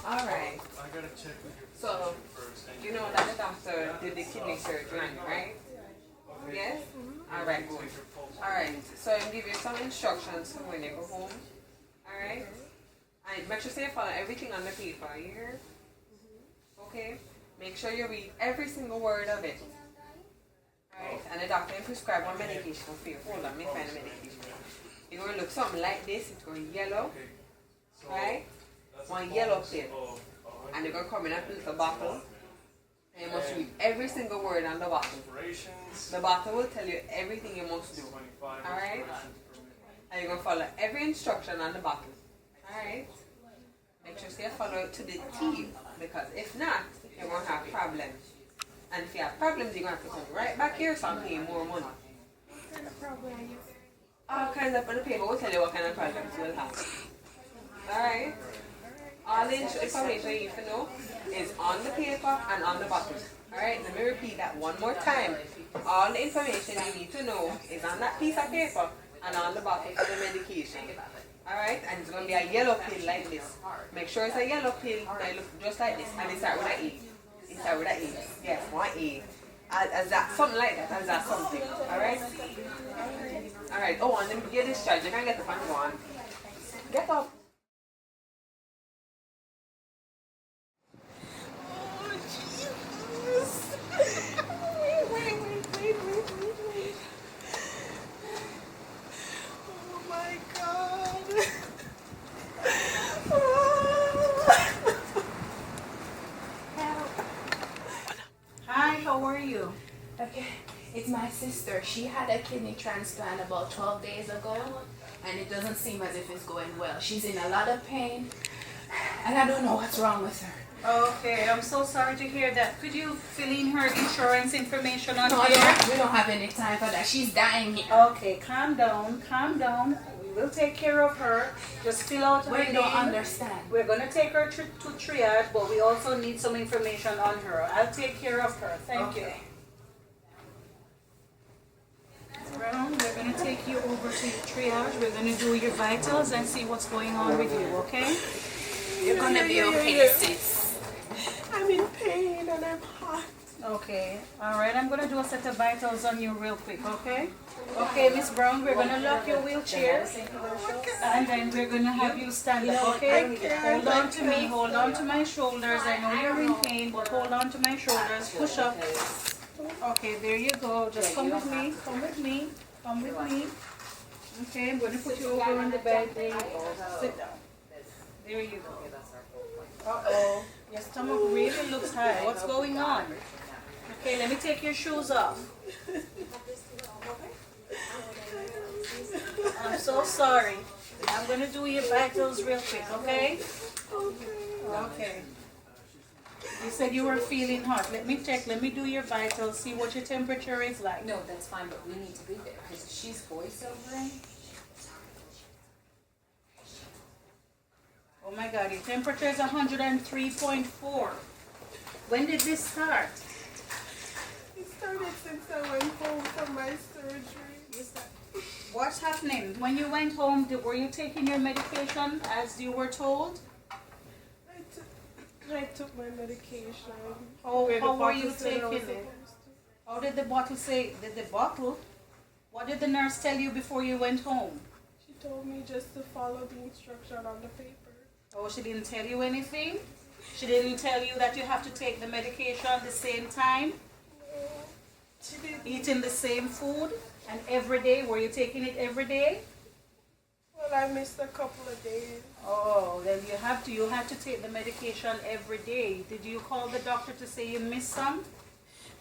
Alright. I gotta check with your So, first. you know that the doctor did the kidney surgery on you, right? Yes? Alright, good. Alright, so I'll give you some instructions for when you go home. Alright? And make sure you follow everything on the paper, you hear? Okay? Make sure you read every single word of it. Alright? And the doctor will prescribe one medication for you. Hold on, let me find the medication. It's going to look something like this. It's going yellow. Right? One yellow pill. And they're going to come in a little bottle. And you must read every single word on the bottle. The bottle will tell you everything you must do. Alright? And you're going to follow every instruction on the bottle. Alright? Make sure you follow it to the T. Because if not, you're going to have problems. And if you have problems, you're going to have to come right back here so I'm paying more money. What kind of problems? All kinds of the paper will tell you what kind of problems you'll have. Alright? All the information you need to know is on the paper and on the bottle. Alright? Let me repeat that one more time. All the information you need to know is on that piece of paper and on the bottle for the medication. Alright? And it's going to be a yellow pill like this. Make sure it's a yellow pill that looks just like this. And it starts with an A. It starts with an A. Yes, one A. As that, something like that. As that something. Alright? Alright. Oh, and then get discharged. You can get up and go on. Get up. Oh, Jesus. Wait. Oh, my God. Hi, how are you? Okay, it's my sister. She had a kidney transplant about 12 days ago, and it doesn't seem as if it's going well. She's in a lot of pain, and I don't know what's wrong with her. Okay, I'm so sorry to hear that. Could you fill in her insurance information on No, here? we don't have any time for that. She's dying here. Okay, calm down. We will take care of her. Just fill out her We name. don't understand. We're going to take her to triage, but we also need some information on her. I'll take care of her. Thank you. Brown, we're going to take you over to your triage. We're going to do your vitals and see what's going on with you, okay? You're gonna be okay, sis. I'm in pain and I'm hot. Okay, alright, I'm gonna do a set of vitals on you real quick, okay? Okay, Miss Brown, we're gonna lock your wheelchair and then we're gonna have you stand up, okay? Hold on to me, hold on to my shoulders. I know you're in pain, but hold on to my shoulders. Push up. Okay, there you go. Just come with me. Okay, I'm gonna put you over on the bed. There you go. Sit down. There you go. Uh-oh. Your stomach really looks high. What's going on? Okay, let me take your shoes off. I'm so sorry. I'm going to do your vitals real quick, okay? Okay. You said you were feeling hot. Let me check. Let me do your vitals, see what your temperature is like. No, that's fine, but we need to be there because she's voiceovering. Oh my God, your temperature is 103.4. When did this start? It started since I went home from my surgery. What's happening? When you went home, were you taking your medication as you were told? I took my medication. How Where the were you bottle said I taking was it? supposed to. How did the bottle say? Did the bottle? What did the nurse tell you before you went home? She told me just to follow the instruction on the paper. Oh, she didn't tell you anything? She didn't tell you that you have to take the medication at the same time? No, she didn't. Eating the same food? And every day? Were you taking it every day? Well, I missed a couple of days. Oh, then you have to take the medication every day. Did you call the doctor to say you missed some?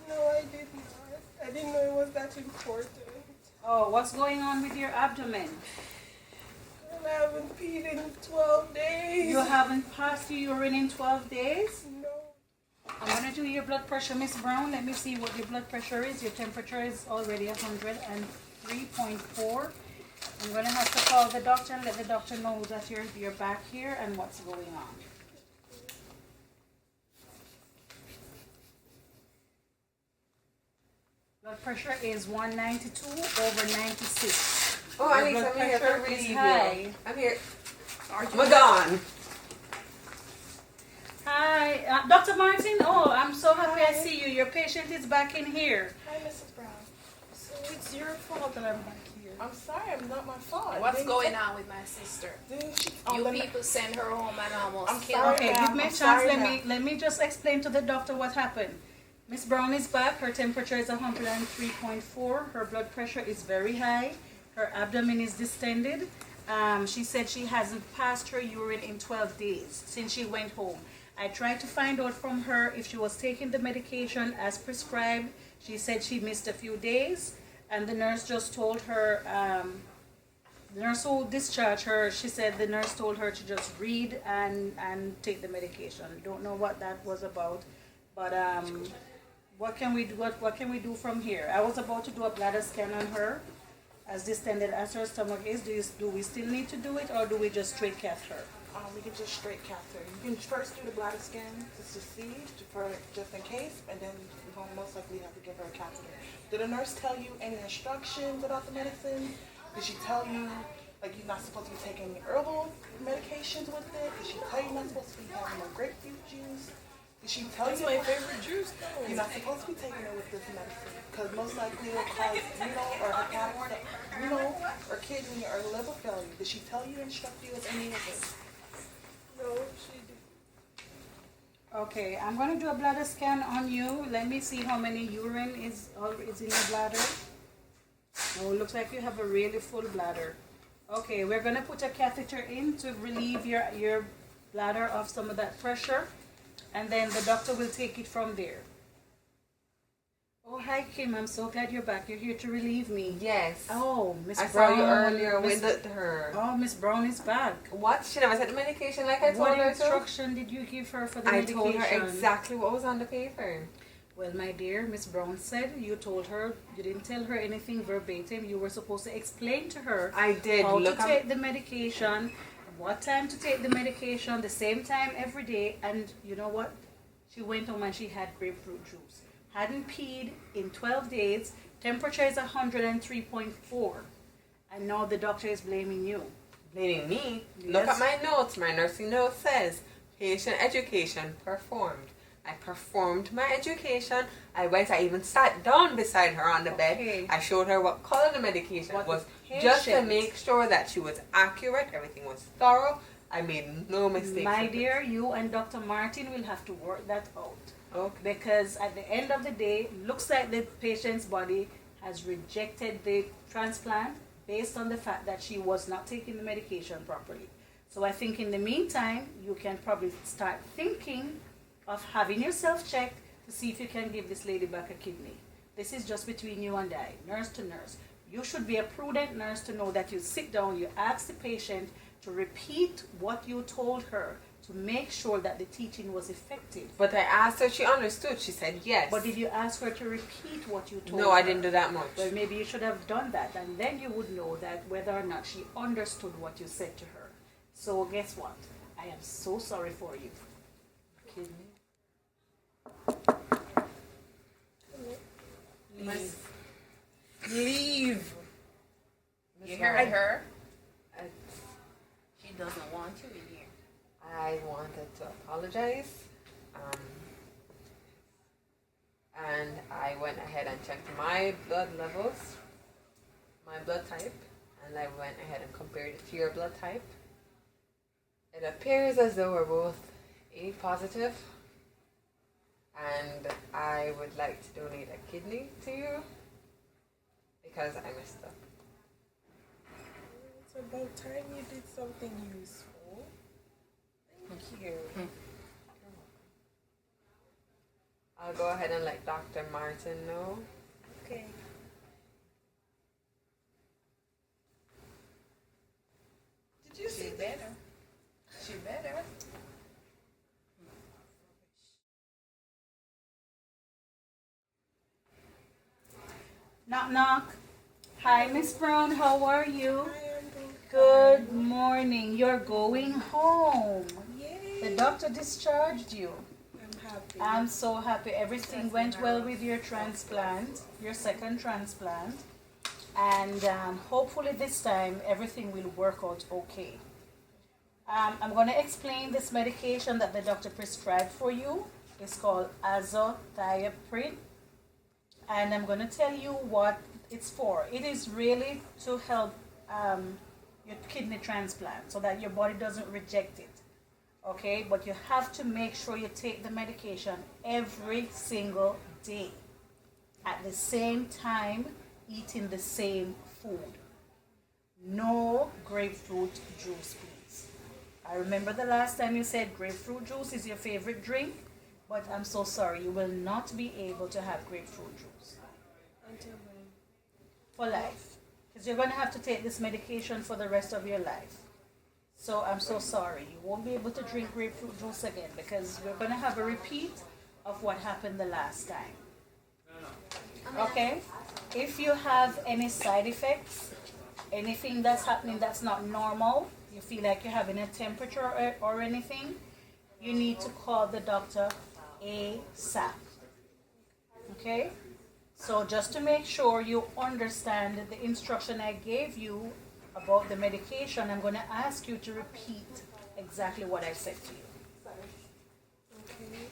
No, I did not. I didn't know it was that important. Oh, what's going on with your abdomen? And I haven't peed in 12 days. You haven't passed your urine in 12 days? No. I'm going to do your blood pressure, Miss Brown. Let me see what your blood pressure is. Your temperature is already 103.4. I'm going to have to call the doctor and let the doctor know that you're back here and what's going on. Blood pressure is 192/96. Oh, Your Alex, blood I'm here pressure for is review. high. I'm here. I'm gone. Hi, Dr. Martin. Oh, I'm so happy I see you. Your patient is back in here. Hi, Mrs. Brown. So it's your fault that I'm back here. I'm sorry, I'm not my fault. What's going on with my sister? You let me- people send her home and almost I'm kill sorry. her. Okay, ma'am. give me a I'm chance. sorry, Let me just explain to the doctor what happened. Miss Brown is back. Her temperature is 103.4. Her blood pressure is very high. Her abdomen is distended. She said she hasn't passed her urine in 12 days since she went home. I tried to find out from her if she was taking the medication as prescribed. She said she missed a few days, and the nurse just told her, the nurse who discharged her, she said the nurse told her to just read and take the medication. Don't know what that was about, but what can we do? What can we do from here? I was about to do a bladder scan on her, as distended as her stomach is. Do we still need to do it, or do we just straight cath her? We can just straight catheter. You can first do the bladder scan just to see, just in case, and then you're going to most likely have to give her a catheter. Did the nurse tell you any instructions about the medicine? Did she tell you, like, you're not supposed to be taking any herbal medications with it? Did she tell you you're not supposed to be having no grapefruit juice? Did she tell you? my favorite juice. You're not supposed to be taking it with this medicine because most likely it'll cause renal or hepatic, renal or kidney or liver failure. Did she tell you, instruct you with any of this? No, she did. Okay, I'm going to do a bladder scan on you. Let me see how many urine is in your bladder. Oh, it looks like you have a really full bladder. Okay, we're going to put a catheter in to relieve your bladder of some of that pressure, and then the doctor will take it from there. Oh, hi Kim, I'm so glad you're back. You're here to relieve me. Yes. Oh, Miss I Brown. saw you earlier Miss- with her. Oh, Miss Brown is back. What? She never said the medication like I told What her to? instruction did you give her for the I medication? told her exactly what was on the paper. Well, my dear, Miss Brown said you told her, you didn't tell her anything verbatim. You were supposed to explain to her I did. how Look, to take the medication, what time to take the medication, the same time every day. And you know what? She went home and she had grapefruit juice. Hadn't peed in 12 days. Temperature is 103.4. And now the doctor is blaming you. blaming me. Look Yes. at my notes. My nursing note says patient education performed. I performed my education. I even sat down beside her on the Okay. bed. I showed her what color the medication What was, the just to patient- make sure that she was accurate, everything was thorough. I made no mistakes. My with it. dear, you and Dr. Martin will have to work that out. Okay. Because at the end of the day, looks like the patient's body has rejected the transplant based on the fact that she was not taking the medication properly. So I think in the meantime, you can probably start thinking of having yourself checked to see if you can give this lady back a kidney. This is just between you and I, nurse to nurse. You should be a prudent nurse to know that you sit down, you ask the patient to repeat what you told her to make sure that the teaching was effective. But I asked her, she understood. She said yes. But did you ask her to repeat what you told her? No, I didn't do that much. Well, maybe you should have done that, and then you would know that whether or not she understood what you said to her. So guess what? I am so sorry for you. Kidney. Leave. You heard her? She doesn't want you in here. I wanted to apologize. And I went ahead and checked my blood levels, my blood type, and I went ahead and compared it to your blood type. It appears as though we're both A positive, and I would like to donate a kidney to you because I messed up. It's about time you did something useful. Thank you. I'll go ahead and let Dr. Martin know. Okay. Did you see She that? better. She better. Knock knock. Hi, Miss Brown. How are you? I am doing Good morning. You're going home. Yay. The doctor discharged you. I'm happy. I'm so happy everything went well with your transplant, your second transplant, and hopefully this time everything will work out okay. I'm going to explain this medication that the doctor prescribed for you. It's called azathioprine. And I'm going to tell you what it's for. It is really to help your kidney transplant so that your body doesn't reject it. Okay? But you have to make sure you take the medication every single day. At the same time, eating the same food. No grapefruit juice, please. I remember the last time you said grapefruit juice is your favorite drink, but I'm so sorry, you will not be able to have grapefruit juice. Until when? For life. Because you're going to have to take this medication for the rest of your life. So I'm so sorry, you won't be able to drink grapefruit juice again because we're going to have a repeat of what happened the last time. Okay? If you have any side effects, anything that's happening that's not normal, you feel like you're having a temperature or anything, you need to call the doctor ASAP. Okay? So just to make sure you understand the instruction I gave you about the medication, I'm going to ask you to repeat exactly what I said to you. Okay.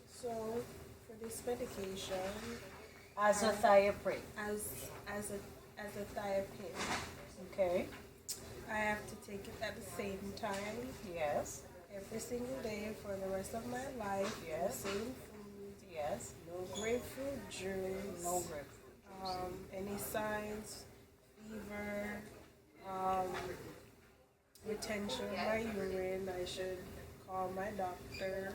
So for this medication, Azathioprine. as a thiopin, Okay? I have to take it at the same time Yes. every single day for the rest of my life. Yes. The same food. Yes. No grapefruit juice. No grapefruit. Any signs, fever, retention of my urine, I should call my doctor.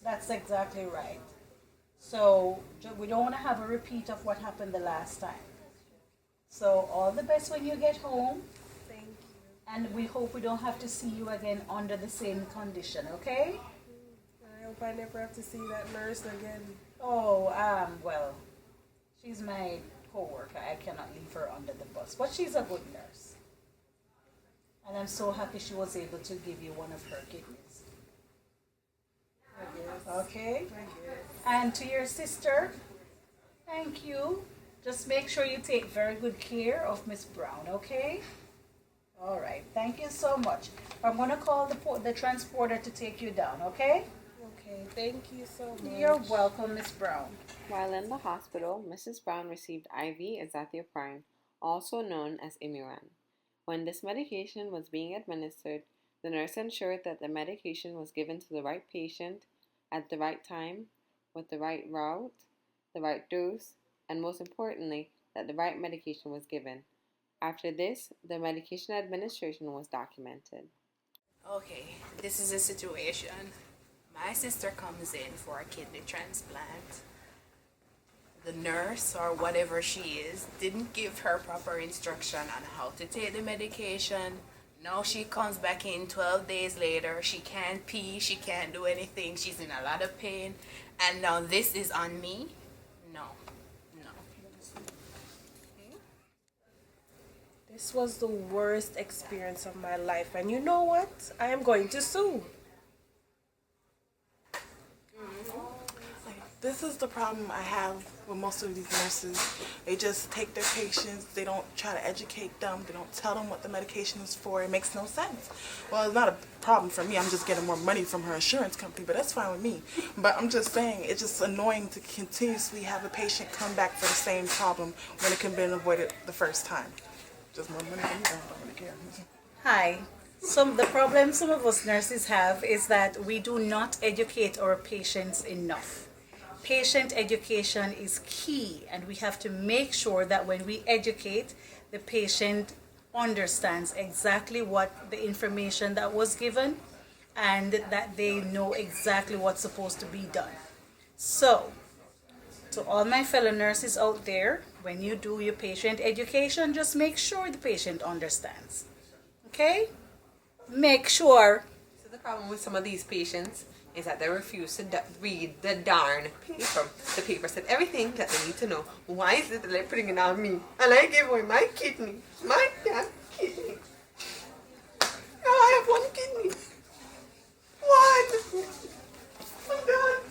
That's exactly right. So we don't want to have a repeat of what happened the last time. So all the best when you get home, Thank you. and we hope we don't have to see you again under the same condition, okay? I hope I never have to see that nurse again. Oh, well, she's my co-worker. I cannot leave her under the bus, but she's a good nurse. And I'm so happy she was able to give you one of her kidneys. I guess. Okay? I guess. And to your sister, thank you. Just make sure you take very good care of Miss Brown, okay? All right. Thank you so much. I'm going to call the transporter to take you down, okay? Okay, thank you so much. You're welcome, Miss Brown. While in the hospital, Mrs. Brown received IV azathioprine, also known as Imuran. When this medication was being administered, the nurse ensured that the medication was given to the right patient at the right time, with the right route, the right dose, and most importantly, that the right medication was given. After this, the medication administration was documented. Okay, this is a situation. My sister comes in for a kidney transplant. The nurse, or whatever she is, didn't give her proper instruction on how to take the medication. Now she comes back in 12 days later. She can't pee, she can't do anything. She's in a lot of pain. And now this is on me? No. This was the worst experience of my life, and you know what? I am going to sue. This is the problem I have with most of these nurses. They just take their patients, they don't try to educate them, they don't tell them what the medication is for. It makes no sense. Well, it's not a problem for me. I'm just getting more money from her insurance company, but that's fine with me. But I'm just saying, it's just annoying to continuously have a patient come back for the same problem when it can have been avoided the first time. Just more money for me, I don't really care. Hi. The problem some of us nurses have is that we do not educate our patients enough. Patient education is key, and we have to make sure that when we educate, the patient understands exactly what the information that was given and that they know exactly what's supposed to be done. So, to all my fellow nurses out there, when you do your patient education, just make sure the patient understands. Okay? Make sure. So the problem with some of these patients is that they refuse to read the darn paper. The paper said everything that they need to know. Why is it that they're putting it on me? And I gave away my kidney. My damn kidney. Now I have one kidney. One. I'm done.